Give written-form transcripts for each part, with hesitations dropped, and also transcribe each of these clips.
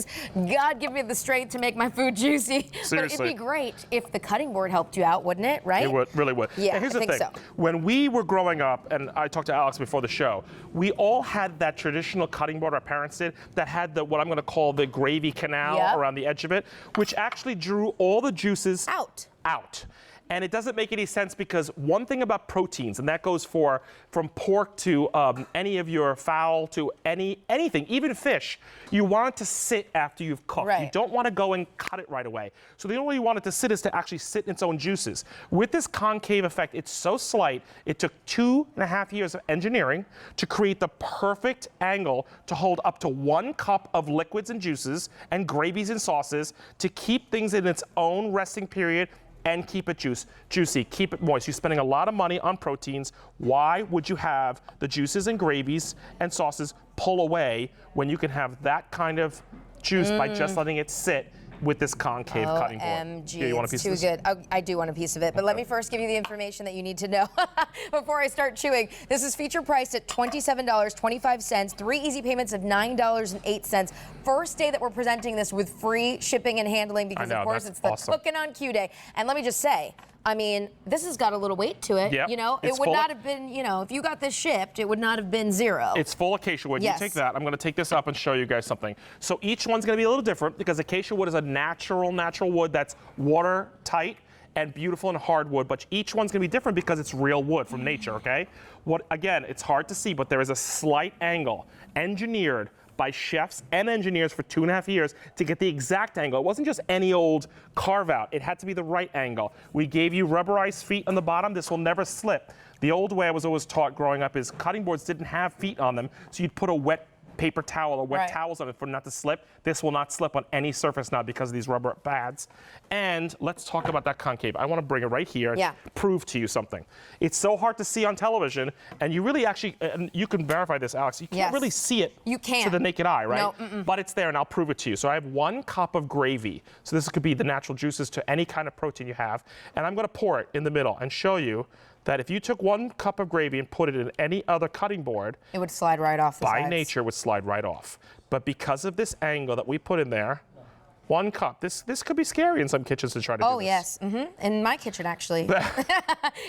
juices. God give me the strength to make my food juicy. Seriously. But it'd be great if the cutting board helped you out, wouldn't it? Right? It would, really would. Yeah, and here's I the think thing. so. When we were growing up, and I talked to Alex before the show, we all had that traditional cutting board our parents did that had the what I'm going to call the gravy canal around the edge of it, which actually drew all the juices out. And it doesn't make any sense because one thing about proteins, and that goes from pork to any of your fowl to anything, even fish, you want it to sit after you've cooked. Right. You don't want to go and cut it right away. So the only way you want it to sit is to actually sit in its own juices. With this concave effect, it's so slight, it took 2.5 years of engineering to create the perfect angle to hold up to 1 cup of liquids and juices and gravies and sauces to keep things in its own resting period and keep it juicy, keep it moist. You're spending a lot of money on proteins. Why would you have the juices and gravies and sauces pull away when you can have that kind of juice by just letting it sit with this concave cutting board? OMG, Here, you want a piece too of this? good. I do want a piece of it, but let me first give you the information that you need to know before I start chewing. This is feature priced at $27.25, 3 easy payments of $9.08. First day that we're presenting this with free shipping and handling because, of course, it's the Cooking on Q Day. And let me just say, I mean, this has got a little weight to it. Yep. You know, it would not have been, you know, if you got this shipped, it would not have been zero. It's full acacia wood. Yes. You take that. I'm going to take this up and show you guys something. So each one's going to be a little different because acacia wood is a natural wood that's watertight and beautiful and hardwood, but each one's going to be different because it's real wood from nature, okay? Again, it's hard to see, but there is a slight angle engineered by chefs and engineers for 2.5 years to get the exact angle. It wasn't just any old carve out. It had to be the right angle. We gave you rubberized feet on the bottom. This will never slip. The old way I was always taught growing up is cutting boards didn't have feet on them, so you'd put a wet paper towel or wet towels on it for it not to slip. This will not slip on any surface now because of these rubber pads. And let's talk about that concave. I want to bring it right here and prove to you something. It's so hard to see on television, and you really actually, and you can verify this, Alex, you can't really see it to the naked eye, right? No, but it's there, and I'll prove it to you. So I have 1 cup of gravy. So this could be the natural juices to any kind of protein you have. And I'm going to pour it in the middle and show you that if you took 1 cup of gravy and put it in any other cutting board, it would slide right off the sides. By nature, would slide right off. But because of this angle that we put in there, 1 cup. This could be scary in some kitchens to try to do this. Oh, yes. In my kitchen, actually.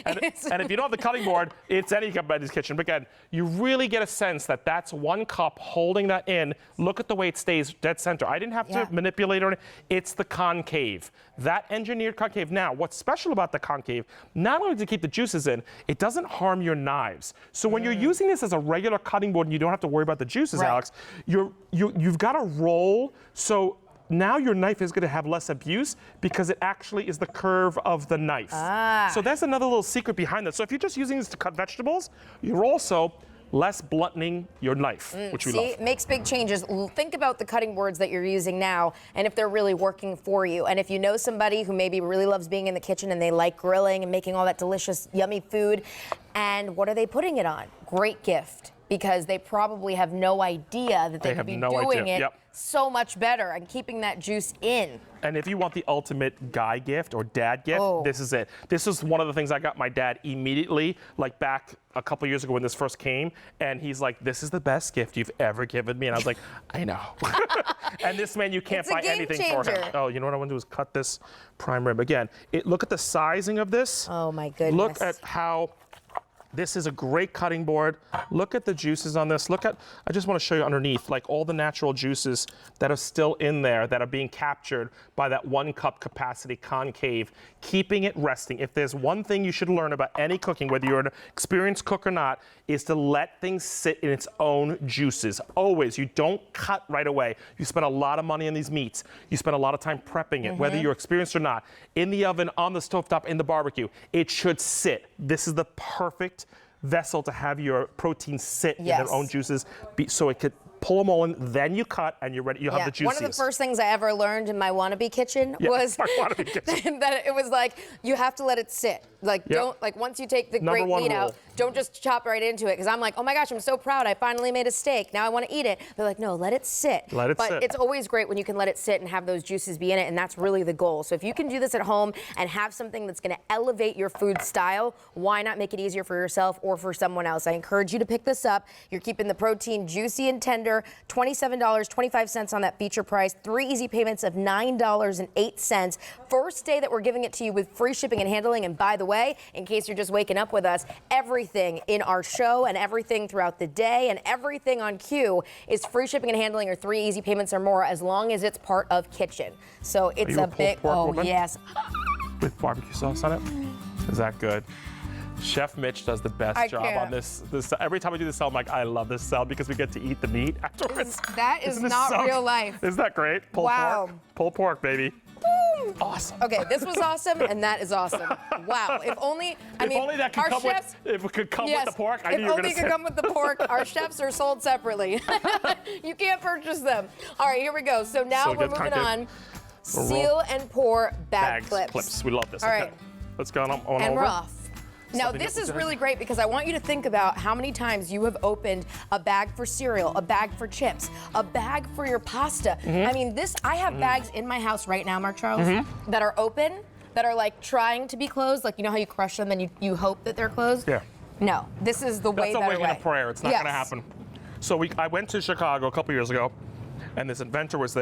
and if you don't have the cutting board, it's anybody's kitchen. But again, you really get a sense that that's 1 cup holding that in. Look at the way it stays dead center. I didn't have to manipulate it. It's the concave. That engineered concave. Now, what's special about the concave, not only to keep the juices in, it doesn't harm your knives. So when you're using this as a regular cutting board and you don't have to worry about the juices, Alex, you've got a roll. So now your knife is going to have less abuse because it actually is the curve of the knife. So that's another little secret behind that. So if you're just using this to cut vegetables, you're also less blunting your knife, which we love. See, it makes big changes. Think about the cutting boards that you're using now and if they're really working for you. And if you know somebody who maybe really loves being in the kitchen and they like grilling and making all that delicious, yummy food, and what are they putting it on? Great gift. Because they probably have no idea that they could be doing it so much better and keeping that juice in. And if you want the ultimate guy gift or dad gift, this is it. This is one of the things I got my dad immediately, like back a couple years ago when this first came, and he's like, "This is the best gift you've ever given me." And I was like, "I know." And this man, you can't buy anything for him. Oh, you know what I want to do is cut this prime rib again. Look at the sizing of this. Oh my goodness. Look at how. This is a great cutting board. Look at the juices on this. I just want to show you underneath, like all the natural juices that are still in there that are being captured by that 1 cup capacity concave, keeping it resting. If there's one thing you should learn about any cooking, whether you're an experienced cook or not, is to let things sit in its own juices. Always. You don't cut right away. You spend a lot of money on these meats. You spend a lot of time prepping it, whether you're experienced or not. In the oven, on the stovetop, in the barbecue. It should sit. This is the perfect vessel to have your protein sit in their own juices so it could pull them all in, then you cut, and you're ready. You have the juiciest. One of the first things I ever learned in my wannabe kitchen was that it was like, you have to let it sit. Like, don't, like, once you take the great meat out, don't just chop right into it. Because I'm like, oh my gosh, I'm so proud. I finally made a steak. Now I want to eat it. They're like, no, let it sit. Let it sit. But it's always great when you can let it sit and have those juices be in it, and that's really the goal. So if you can do this at home and have something that's going to elevate your food style, why not make it easier for yourself or for someone else? I encourage you to pick this up. You're keeping the protein juicy and tender reminder, $27.25 on that feature price, 3 easy payments of $9.08. First day that we're giving it to you with free shipping and handling. And by the way, in case you're just waking up with us, everything in our show and everything throughout the day and everything on Q is free shipping and handling or 3 easy payments or more as long as it's part of kitchen. So it's a big, yes. With barbecue sauce on it? Is that good? Chef Mitch does the best job on this. Every time I do this salad, I'm like, I love this salad because we get to eat the meat afterwards. That is not real life. Isn't that great? Pulled pork. Pulled pork, baby. Awesome. Okay, this was awesome, and that is awesome. Wow. If only, if it could come with the pork, I knew you were going to say. If only it could come with the pork. Our chefs are sold separately. You can't purchase them. All right, here we go. So now we're moving on. Seal and pour bag clips. We love this. All right. Let's go on over. And we're off. Now, this is really great because I want you to think about how many times you have opened a bag for cereal, a bag for chips, a bag for your pasta. I mean, I have bags in my house right now, Mark Charles, that are open, that are like trying to be closed. Like, you know how you crush them and you hope that they're closed? Yeah. No, this is the way better way. That's a way in a prayer. It's not going to happen. So I went to Chicago a couple years ago, and this inventor was there.